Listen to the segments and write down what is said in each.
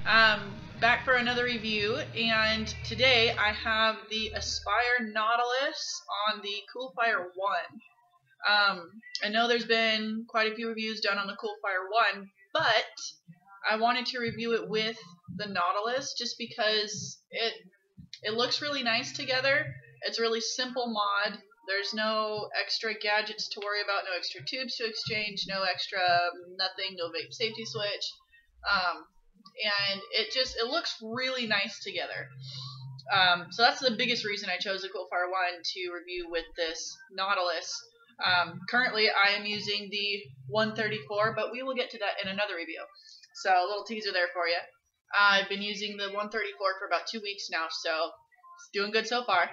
Back for another review, and today I have the Aspire Nautilus on the Coolfire 1. I know there's been quite a few reviews done on the Coolfire 1, but I wanted to review it with the Nautilus just because it looks really nice together. It's a really simple mod. There's no extra gadgets to worry about, no extra tubes to exchange, no extra nothing, no vape safety switch. And it looks really nice together. So that's the biggest reason I chose the Coolfire 1 to review with this Nautilus. Currently I am using the 134, but we will get to that in another review. So a little teaser there for you. I've been using the 134 for about 2 weeks now, so it's doing good so far.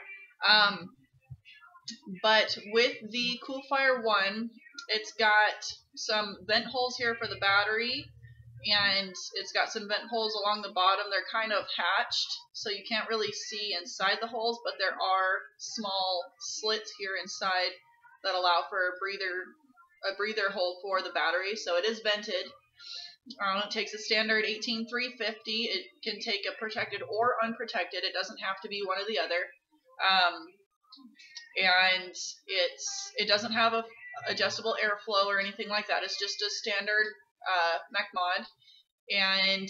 But with the Coolfire 1, it's got some vent holes here for the battery, and it's got some vent holes along the bottom. They're kind of hatched, so you can't really see inside the holes, but there are small slits here inside that allow for a breather hole for the battery, so it is vented. It takes a standard 18350. It can take a protected or unprotected. It doesn't have to be one or the other. And it doesn't have a adjustable airflow or anything like that. It's just a standard mech mod, and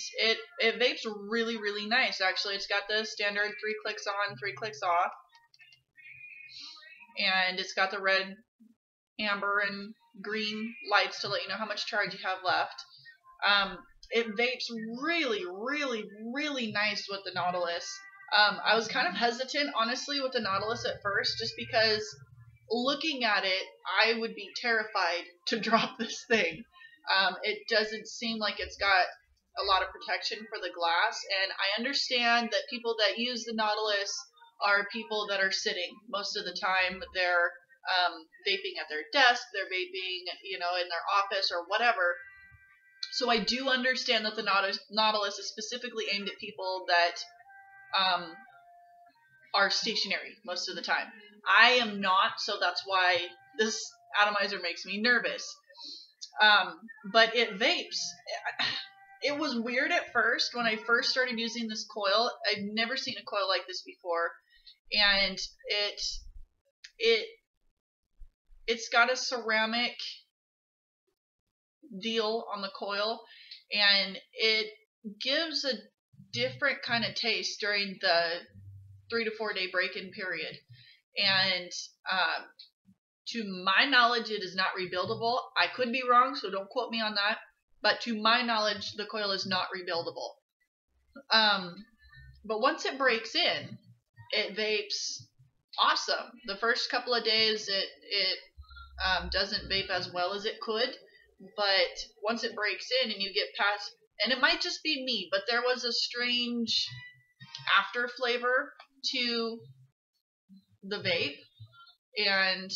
it vapes really, really nice. Actually, it's got the standard 3 clicks on, 3 clicks off, and it's got the red, amber, and green lights to let you know how much charge you have left. It vapes really, really, really nice with the Nautilus. I was kind of hesitant, honestly, with the Nautilus at first, just because looking at it, I would be terrified to drop this thing. It doesn't seem like it's got a lot of protection for the glass, and I understand that people that use the Nautilus are people that are sitting most of the time. They're vaping at their desk, they're vaping, in their office or whatever. So I do understand that the Nautilus is specifically aimed at people that are stationary most of the time. I am not, so that's why this atomizer makes me nervous. But it vapes. It was weird at first when I first started using this coil. I'd never seen a coil like this before, and it's got a ceramic deal on the coil, and it gives a different kind of taste during the 3 to 4 day break-in period. And to my knowledge, it is not rebuildable. I could be wrong, so don't quote me on that. But to my knowledge, the coil is not rebuildable. But once it breaks in, it vapes awesome. The first couple of days, it doesn't vape as well as it could. But once it breaks in and you get past, and it might just be me, but there was a strange after flavor to the vape, and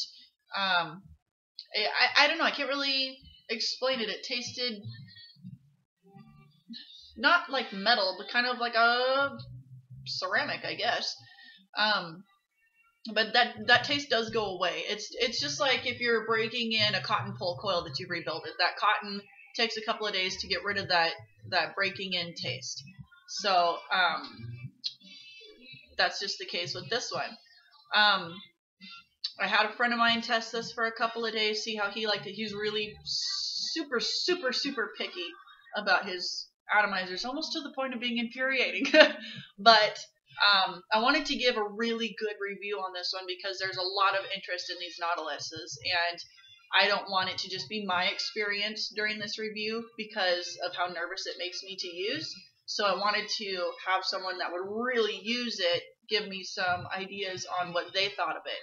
I don't know, I can't really explain it. It tasted not like metal, but kind of like a ceramic, I guess. But that taste does go away. It's just like if you're breaking in a cotton pole coil that you rebuilt it. That cotton takes a couple of days to get rid of that breaking in taste. So that's just the case with this one. I had a friend of mine test this for a couple of days, see how he liked it. He's really super, super, super picky about his atomizers, almost to the point of being infuriating. But I wanted to give a really good review on this one because there's a lot of interest in these Nautiluses, and I don't want it to just be my experience during this review because of how nervous it makes me to use. So I wanted to have someone that would really use it give me some ideas on what they thought of it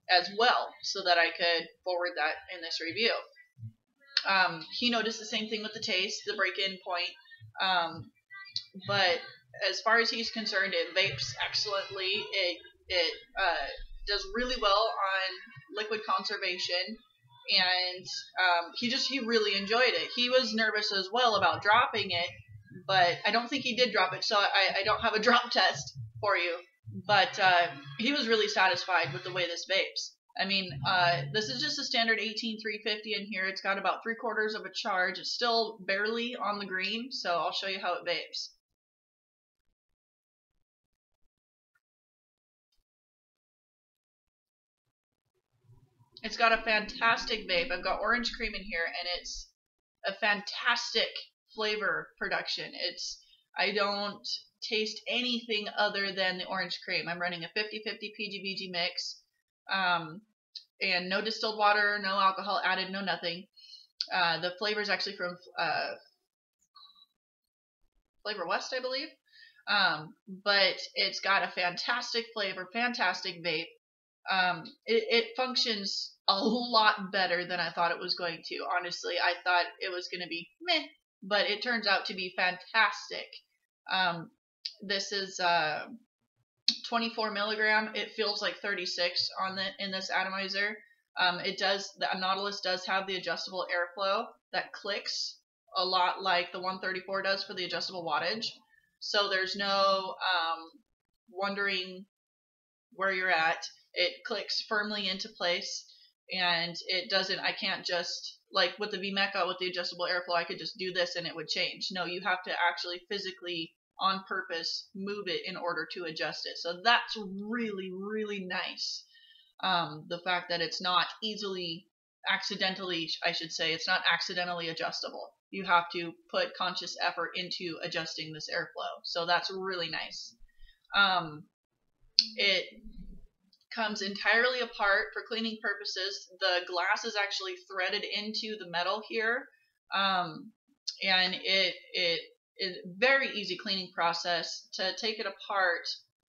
as well, so that I could forward that in this review. He noticed the same thing with the taste, the break-in point, but as far as he's concerned, it vapes excellently. It does really well on liquid conservation, and he really enjoyed it. He was nervous as well about dropping it, but I don't think he did drop it, so I don't have a drop test for you. But he was really satisfied with the way this vapes. I mean, this is just a standard 18350 in here. It's got about 3/4 of a charge. It's still barely on the green, so I'll show you how it vapes. It's got a fantastic vape. I've got orange cream in here, and it's a fantastic flavor production. I don't taste anything other than the orange cream. I'm running a 50-50 PGBG mix, and no distilled water, no alcohol added, no nothing. The flavor is actually from Flavor West, I believe. But it's got a fantastic flavor, fantastic vape. It functions a lot better than I thought it was going to. Honestly, I thought it was going to be meh, but it turns out to be fantastic. This is 24 milligram. It feels like 36 in this atomizer. The Nautilus does have the adjustable airflow that clicks a lot like the 134 does for the adjustable wattage. So there's no wondering where you're at. It clicks firmly into place, and it doesn't, I can't just, like with the VMecha with the adjustable airflow, I could just do this and it would change. No, you have to actually physically, on purpose, move it in order to adjust it. So that's really, really nice. The fact that it's not it's not accidentally adjustable. You have to put conscious effort into adjusting this airflow. So that's really nice. It comes entirely apart for cleaning purposes. The glass is actually threaded into the metal here, and it is a very easy cleaning process. To take it apart,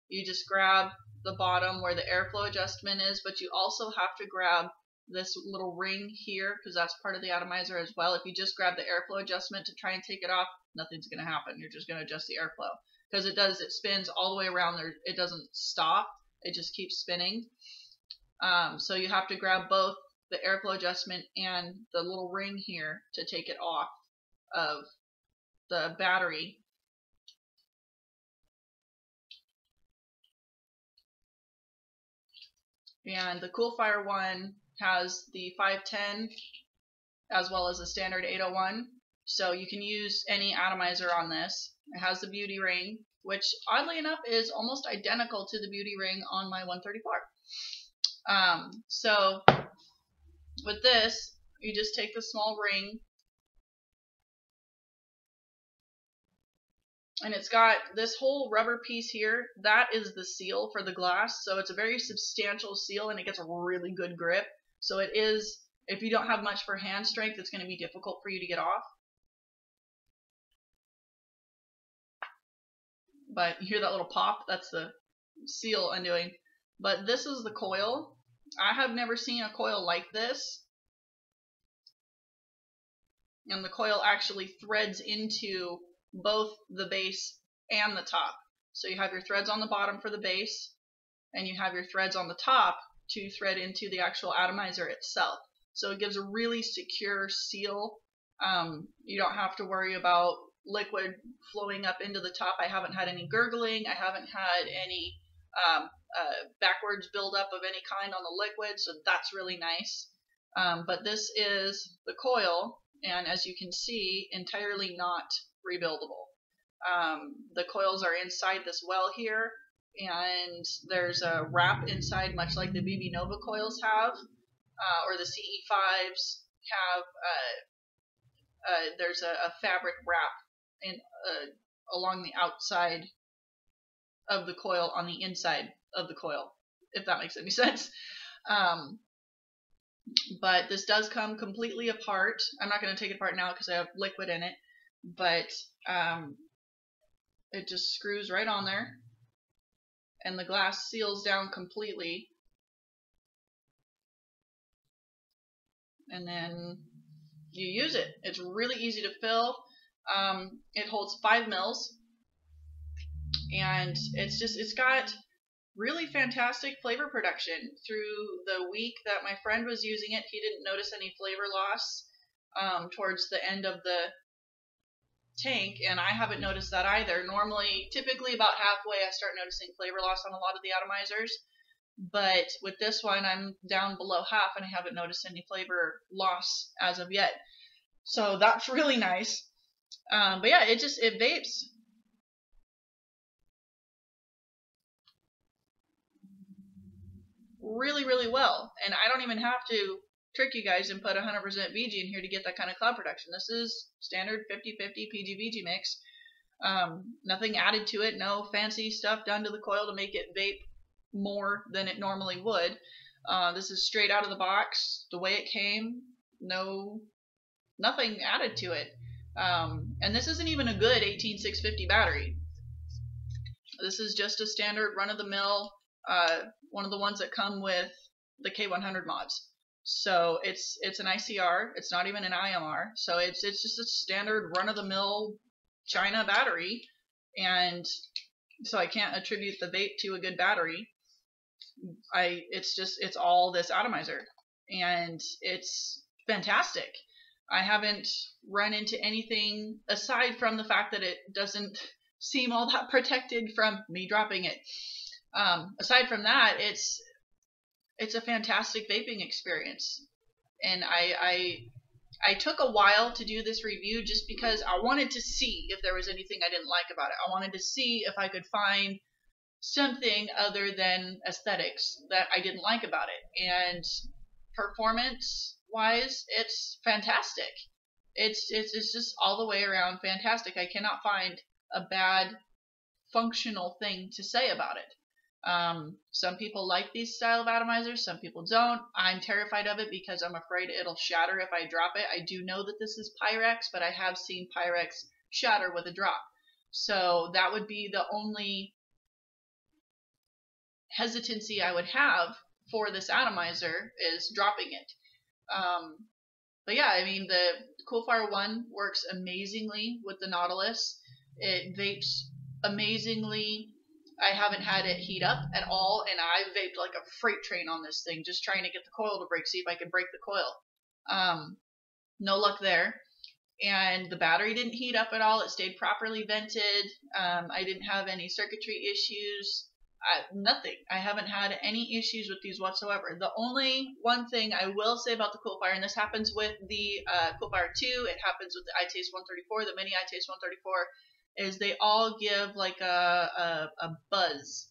you just grab the bottom where the airflow adjustment is, but you also have to grab this little ring here because that's part of the atomizer as well. If you just grab the airflow adjustment to try and take it off, nothing's going to happen. You're just going to adjust the airflow because it spins all the way around there. It doesn't stop. It just keeps spinning. So you have to grab both the airflow adjustment and the little ring here to take it off of the battery. And the Coolfire one has the 510 as well as the standard 801. So you can use any atomizer on this. It has the beauty ring, which oddly enough is almost identical to the beauty ring on my 134. So with this, you just take the small ring, and it's got this whole rubber piece here. That is the seal for the glass. So it's a very substantial seal, and it gets a really good grip. So it is, if you don't have much for hand strength, it's going to be difficult for you to get off. But you hear that little pop? That's the seal undoing. But this is the coil. I have never seen a coil like this. And the coil actually threads into both the base and the top. So you have your threads on the bottom for the base, and you have your threads on the top to thread into the actual atomizer itself. So it gives a really secure seal. You don't have to worry about liquid flowing up into the top. I haven't had any gurgling. I haven't had any backwards buildup of any kind on the liquid, so that's really nice. But this is the coil, and as you can see, entirely not rebuildable. The coils are inside this well here, and there's a wrap inside, much like the BB Nova coils have, or the CE5s have. There's a fabric wrap along the outside of the coil on the inside of the coil, if that makes any sense. But this does come completely apart. I'm not going to take it apart now because I have liquid in it, but it just screws right on there, and the glass seals down completely, and then you use it. It's really easy to fill. It holds 5 mils, and it's got really fantastic flavor production. Through the week that my friend was using it, he didn't notice any flavor loss towards the end of the tank, and I haven't noticed that either. Typically about halfway I start noticing flavor loss on a lot of the atomizers, but with this one I'm down below half and I haven't noticed any flavor loss as of yet. So that's really nice. But yeah, it vapes. really, really well. And I don't even have to trick you guys and put 100% VG in here to get that kind of cloud production. This is standard 50-50 PG-VG mix. Nothing added to it, no fancy stuff done to the coil to make it vape more than it normally would. This is straight out of the box, the way it came, nothing added to it. And this isn't even a good 18650 battery. This is just a standard run-of-the-mill, one of the ones that come with the K100 mods. So it's an ICR, it's not even an IMR, so it's just a standard run-of-the-mill China battery, and so I can't attribute the vape to a good battery. It's all this atomizer, and it's fantastic. I haven't run into anything aside from the fact that it doesn't seem all that protected from me dropping it. Aside from that, it's a fantastic vaping experience, and I took a while to do this review just because I wanted to see if there was anything I didn't like about it. I wanted to see if I could find something other than aesthetics that I didn't like about it. And performance-wise, it's fantastic. It's just all the way around fantastic. I cannot find a bad functional thing to say about it. Some people like these style of atomizers, some people don't. I'm terrified of it because I'm afraid it'll shatter if I drop it. I do know that this is Pyrex, but I have seen Pyrex shatter with a drop. So that would be the only hesitancy I would have for this atomizer, is dropping it. But yeah, I mean, the Coolfire 1 works amazingly with the Nautilus. It vapes amazingly. I haven't had it heat up at all, and I vaped like a freight train on this thing, just trying to get the coil to break, see if I could break the coil. No luck there. And the battery didn't heat up at all. It stayed properly vented. I didn't have any circuitry issues. Nothing. I haven't had any issues with these whatsoever. The only one thing I will say about the Coolfire, and this happens with the Coolfire 2, it happens with the iTaste 134, the mini iTaste 134, is they all give like a buzz,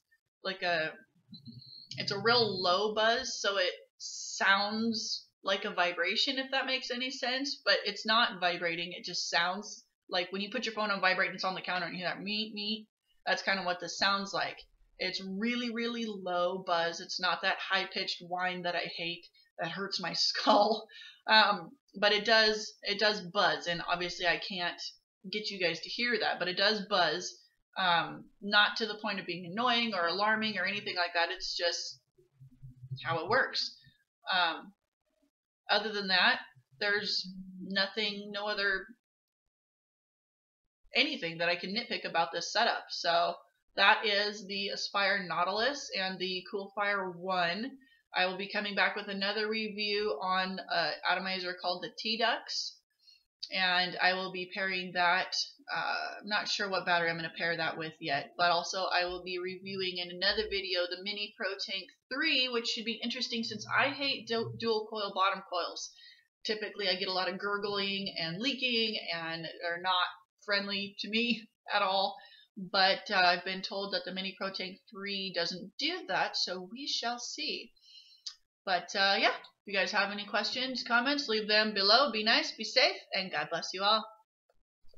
it's a real low buzz, so it sounds like a vibration, if that makes any sense, but it's not vibrating. It just sounds like when you put your phone on vibrate and it's on the counter and you hear that meet meet. That's kind of what this sounds like. It's really, really low buzz. It's not that high pitched whine that I hate, that hurts my skull. But it does buzz, and obviously I can't get you guys to hear that, but it does buzz. Not to the point of being annoying or alarming or anything like that. It's just how it works. Other than that, there's nothing, no other anything that I can nitpick about this setup. So that is the Aspire Nautilus and the Coolfire 1. I will be coming back with another review on an atomizer called the T-Dux, and I will be pairing that. I'm not sure what battery I'm going to pair that with yet, but also I will be reviewing in another video the Mini Pro Tank 3, which should be interesting since I hate dual coil bottom coils. Typically I get a lot of gurgling and leaking, and they're not friendly to me at all. But I've been told that the Mini Pro Tank 3 doesn't do that, so we shall see. But yeah, if you guys have any questions, comments, leave them below. Be nice, be safe, and God bless you all.